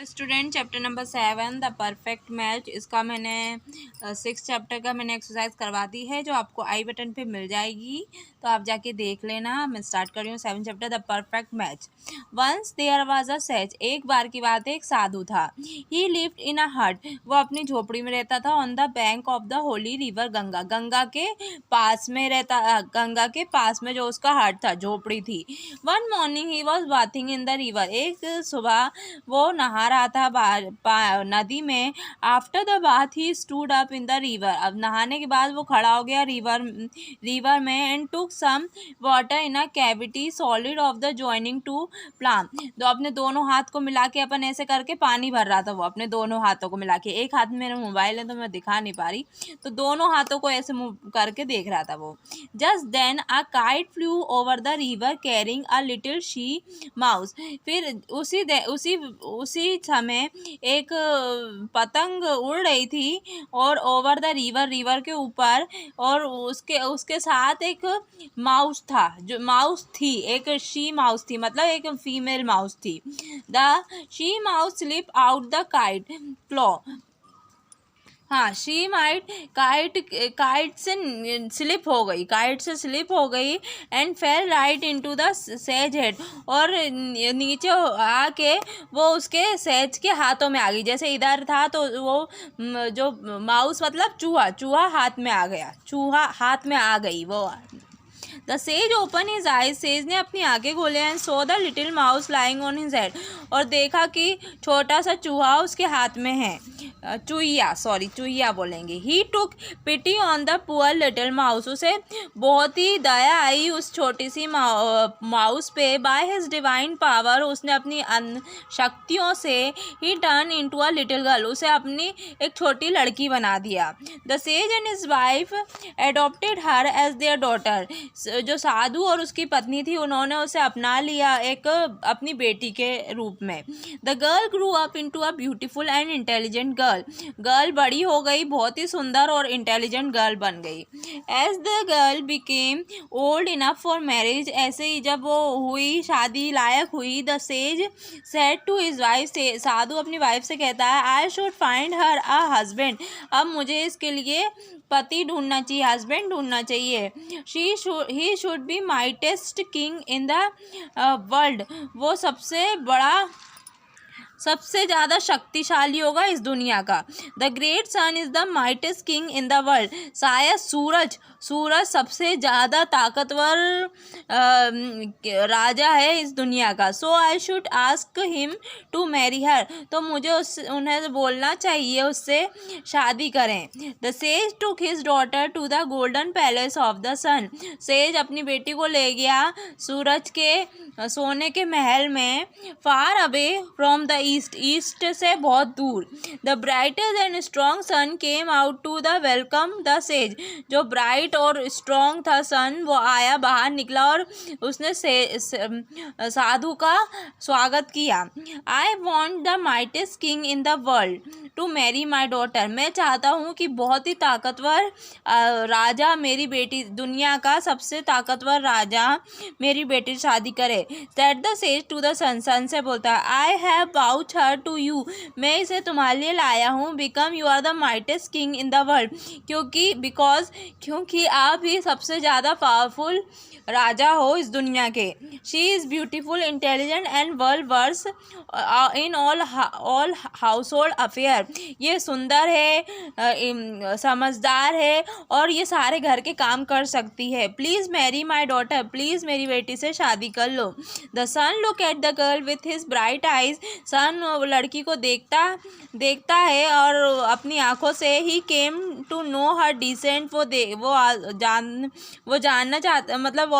तो student chapter number 7 the perfect match, इसका मैंने 6 चैप्टर का मैंने एक्सरसाइज करवा दी है जो आपको आई बटन पे मिल जाएगी, तो आप जाके देख लेना। मैं स्टार्ट कर रही हूँ 7 chapter the perfect match. Once there was a sage, एक बार की बात है, एक साधु था। ही लिव्ड इन अ हट, वो अपनी झोपड़ी में रहता था। On the bank of the Holi river Ganga, Ganga के पास में रहता, गंगा के पास में जो उसका हट था, झोपड़ी थी। One morning he was bathing in the river, एक सुबह वो नहा रहा था नदी में। After the bath he stood up in the river, अब नहाने के बाद वो खड़ा हो गया रिवर में। And took some water in a cavity solid of the joining to plant, तो अपने दोनों हाथ को मिला के अपन ऐसे करके पानी भर रहा था। वो अपने दोनों हाथों को मिला के, एक हाथ में मेरा मोबाइल है तो मैं दिखा नहीं पा रही, तो दोनों हाथों को ऐसे करके देख रहा था वो। Just then a kite flew over the river carrying a little she mouse, फिर उसी समय एक पतंग उड़ रही थी और ओवर द रिवर के ऊपर, और उसके साथ एक माउस था, जो माउस थी, एक शी माउस थी, मतलब एक फीमेल माउस थी। The she mouse slip out the kite claw, हाँ, शी माइट काइट से स्लिप हो गई and fell right into the sage head, और नीचे आके वो उसके सेज के हाथों में आ गई। जैसे इधर था तो वो जो माउस मतलब चूहा हाथ में आ गया, चूहा हाथ में आ गई वो। The sage open his eyes, says ने अपनी आंखें खोले and so the little mouse lying on his head, और देखा कि छोटा सा चूहा उसके हाथ में है। चुईया बोलेंगे। He took pity on the poor little mouse, उसे बहुत ही दया आई उस छोटी सी माउस पे। बाय हिज डिवाइन पावर, उसने अपनी शक्तियों से ही turn into a little girl, उसे अपनी एक छोटी लड़की बना दिया। The sage and his wife adopted her as their daughter, जो साधु और उसकी पत्नी थी उन्होंने उसे अपना लिया एक अपनी बेटी के रूप में। The girl grew up into a beautiful and intelligent girl बड़ी हो गई, बहुत ही सुंदर और इंटेलिजेंट गर्ल बन गई। As the girl became old enough for marriage, ऐसे ही जब वो हुई, शादी लायक हुई, the sage said to his wife, साधु अपनी वाइफ से कहता है, I should find her a husband, अब मुझे इसके लिए पति ढूंढना चाहिए, हस्बैंड ढूंढना चाहिए। He should be mightiest king in the world, वो सबसे ज़्यादा शक्तिशाली होगा इस दुनिया का। The great sun is the mightiest king in the world, शायद सूरज सबसे ज़्यादा ताकतवर राजा है इस दुनिया का। So I should ask him to marry her, तो मुझे उन्हें बोलना चाहिए उससे शादी करें। The sage took his daughter to the golden palace of the sun, sage अपनी बेटी को ले गया सूरज के सोने के महल में। Far away from the east से बहुत दूर। The brightest and strong sun came out to the welcome the sage, जो ब्राइट और स्ट्रॉन्ग था सन वो आया, बाहर निकला और उसने साधु का स्वागत किया। I want the mightiest king in the world to marry my daughter, मैं चाहता हूँ कि बहुत ही ताकतवर राजा मेरी बेटी, दुनिया का सबसे ताकतवर राजा मेरी बेटी शादी करे। Said the sage to the sun, sun से बोलता है, आई हैव बाउच हर टू यू, मैं इसे तुम्हारे लिए लाया हूँ। Because you are the mightiest king in the world, क्योंकि आप ही सबसे ज़्यादा पावरफुल राजा हो इस दुनिया के। She is beautiful, intelligent and well versed in all household affair, ये सुंदर है, समझदार है और ये सारे घर के काम कर सकती है। Please marry my daughter, please मेरी बेटी से शादी कर लो। The sun look at the girl with his bright eyes, sun लड़की को देखता है और अपनी आंखों से। He came to know her decent, वो जानना चाहता, मतलब वो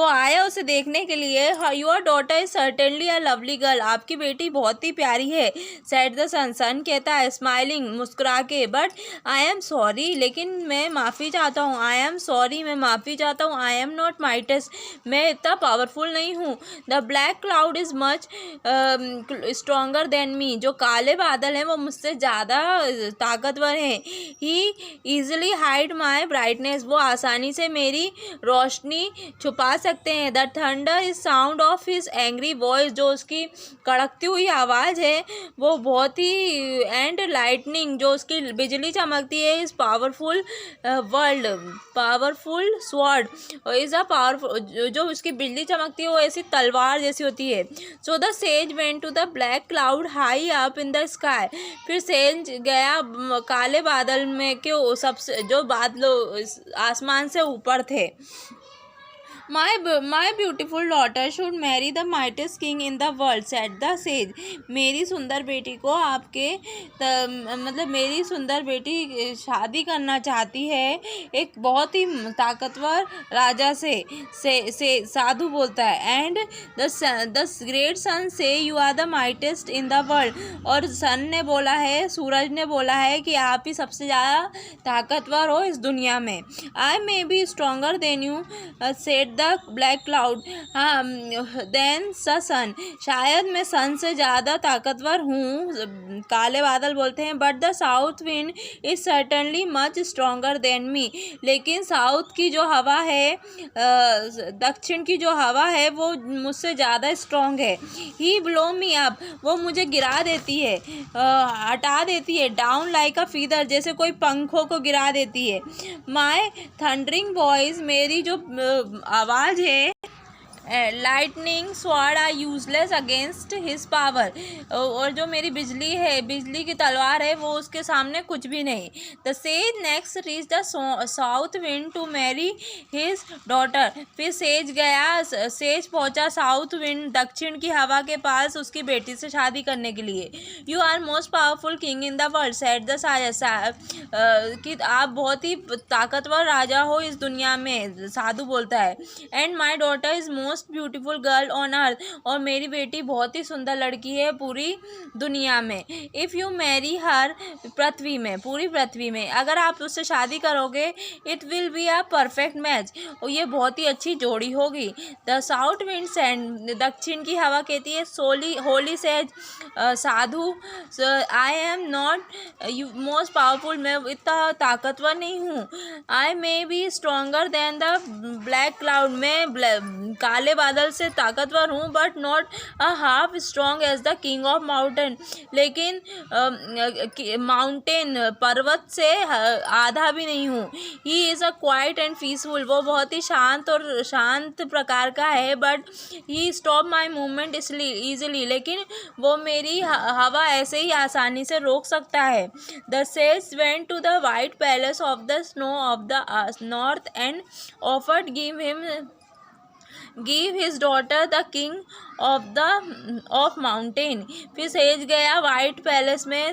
आया उसे देखने के लिए। Your daughter is certainly a lovely girl, आपकी बेटी बहुत ही प्यारी है। सेड द सन, सन कहता है स्माइलिंग, मुस्कुरा के, बट आई एम सॉरी, लेकिन मैं माफ़ी चाहता हूँ। आई एम सॉरी, मैं माफ़ी चाहता हूँ। आई एम नॉट माइटेस्ट, मैं इतना पावरफुल नहीं हूँ। The black cloud is much stronger than me, जो काले बादल हैं वो मुझसे ज़्यादा ताकतवर हैं। ही ईजिली हाइड माई ब्राइटनेस, वो आसानी से मेरी रोशनी छुपा सकते हैं। The thunder is sound of his angry voice, जो उसकी कड़कती हुई आवाज़ है वो बहुत ही, एंड लाइटनिंग, जो उसकी बिजली चमकती है, is powerful world powerful sword, is a powerful, जो उसकी बिजली चमकती है वो ऐसी तलवार जैसी होती है। So the sage went to the black cloud high up in the sky, फिर सेज गया काले बादल में के सबसे, जो बादलों आसमान से ऊपर थे। My beautiful daughter should marry the mightiest king in the world, said the sage. मेरी सुंदर बेटी को आपके मतलब मेरी सुंदर बेटी शादी करना चाहती है एक बहुत ही ताकतवर राजा से साधु बोलता है। And the great sun say you are the mightiest in the world, और सन ने बोला है, सूरज ने बोला है कि आप ही सबसे ज़्यादा ताकतवर हो इस दुनिया में। I may be stronger than you said the black cloud than the sun, शायद मैं सन से ज़्यादा ताकतवर हूँ, काले बादल बोलते हैं। But the south wind is certainly much stronger than me, लेकिन साउथ की जो हवा है, दक्षिण की जो हवा है वो मुझसे ज़्यादा स्ट्रॉन्ग है। ही ब्लो मी अप, वो मुझे गिरा देती है, हटा देती है। डाउन लाइक अ फीदर, जैसे कोई पंखों को गिरा देती है। माई थंडरिंग वॉइस, मेरी जो आवाज़ है, lightning sword are useless against his power, और जो मेरी बिजली है, बिजली की तलवार है, वो उसके सामने कुछ भी नहीं। The sage next reach the south wind to marry his daughter, फिर सेज पहुंचा साउथ विंड, दक्षिण की हवा के पास उसकी बेटी से शादी करने के लिए। You are most powerful king in the world, said the कि आप बहुत ही ताकतवर राजा हो इस दुनिया में, साधु बोलता है। And my daughter is most beautiful girl on earth, और मेरी बेटी बहुत ही सुंदर लड़की है पूरी दुनिया में। इफ़ यू मैरी हर, पृथ्वी में, पूरी पृथ्वी में अगर आप उससे शादी करोगे, it will be a perfect match, और ये बहुत ही अच्छी जोड़ी होगी। द साउथ विंड सेंड, दक्षिण की हवा कहती है, होली सेज साधु, I am not you most powerful, मैं इतना ताकतवर नहीं हूँ। I may be stronger than the black cloud, मैं काले बादल से ताकतवर हूँ, but not a half strong as the king of mountain, लेकिन माउंटेन पर्वत से आधा भी नहीं हूँ। He is a quiet and peaceful, वो बहुत ही शांत प्रकार का है। But he stop my movement easily, लेकिन वो मेरी हवा ऐसे ही आसानी से रोक सकता है। The sage went to the white palace of the snow of the north and offered give his daughter the king of mountain, फिर सेज गया वाइट पैलेस में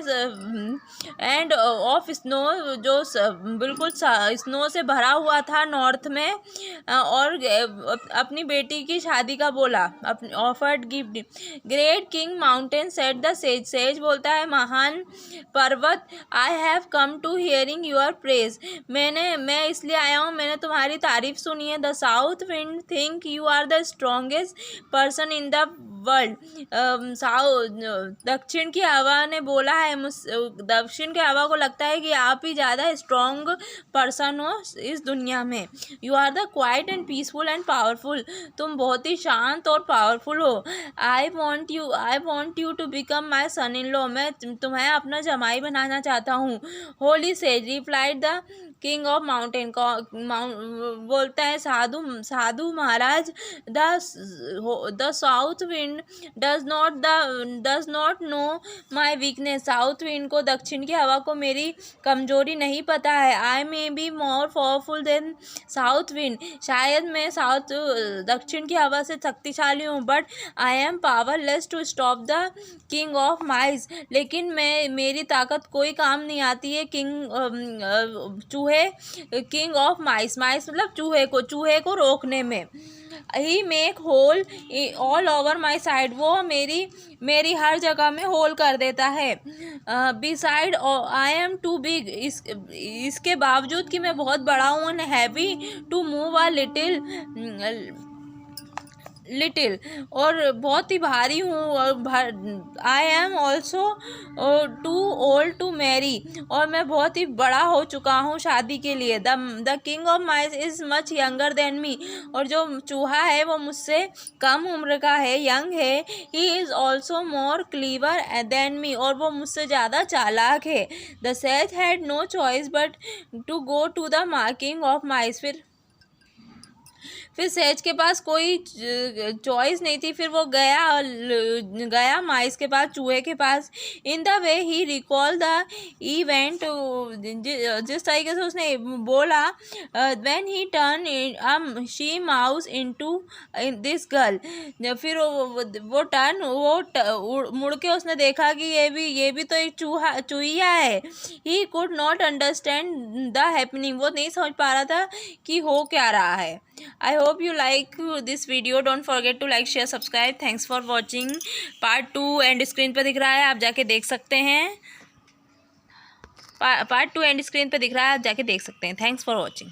एंड ऑफ स्नो, जो बिल्कुल स्नो से भरा हुआ था नॉर्थ में, और अपनी बेटी की शादी का बोला, offered gift. Great king mountain said the sage बोलता है, महान पर्वत, I have come to hearing your praise, मैं इसलिए आया हूँ, मैंने तुम्हारी तारीफ सुनी है। The south wind think you are the strongest person in the world, दक्षिण की हवा ने बोला है, दक्षिण की हवा को लगता है कि आप ही ज़्यादा स्ट्रॉन्ग पर्सन हो इस दुनिया में। You are the quiet and peaceful and powerful, तुम बहुत ही शांत और पावरफुल हो। I want you to become my son in law, मैं तुम्हें अपना जमाई बनाना चाहता हूँ। Holy sage replied the king of mountain, बोलता है साधु महाराज, the south wind does not know my weakness, south wind को, दक्षिण की हवा को मेरी कमजोरी नहीं पता है। I may be more powerful than south wind, शायद मैं दक्षिण की हवा से शक्तिशाली हूँ, but I am powerless to stop the king of mice, लेकिन मेरी ताकत कोई काम नहीं आती है किंग ऑफ माइस मतलब चूहे को रोकने में। He make hole all over my side, वो मेरी हर जगह में होल कर देता है। Beside I am too big, इसके बावजूद कि मैं बहुत बड़ा हूँ, heavy to move a little, little, और बहुत ही भारी हूँ, और I am also too old to marry, और मैं बहुत ही बड़ा हो चुका हूँ शादी के लिए। The king of mice is much younger than me, और जो चूहा है वो मुझसे कम उम्र का है, यंग है। He is also more clever than me, और वो मुझसे ज़्यादा चालाक है। The sage had no choice but to go to the marking of mice, फिर सेज के पास कोई चॉइस नहीं थी, फिर वो गया माइस के पास, चूहे के पास। In the way he recall the event, जिस तरीके से उसने बोला, when he turn she mouse into this girl, फिर वो टर्न मुड़ के उसने देखा कि ये भी तो एक चूहिया है। He could not understand the happening, वो नहीं समझ पा रहा था कि हो क्या रहा है। I hope you like this video. Don't forget to like, share, subscribe. Thanks for watching. Part 2 and screen पर दिख रहा है, आप जाके देख सकते हैं। पार्ट 2 एंड स्क्रीन पर दिख रहा है, आप जाके देख सकते हैं। Thanks for watching.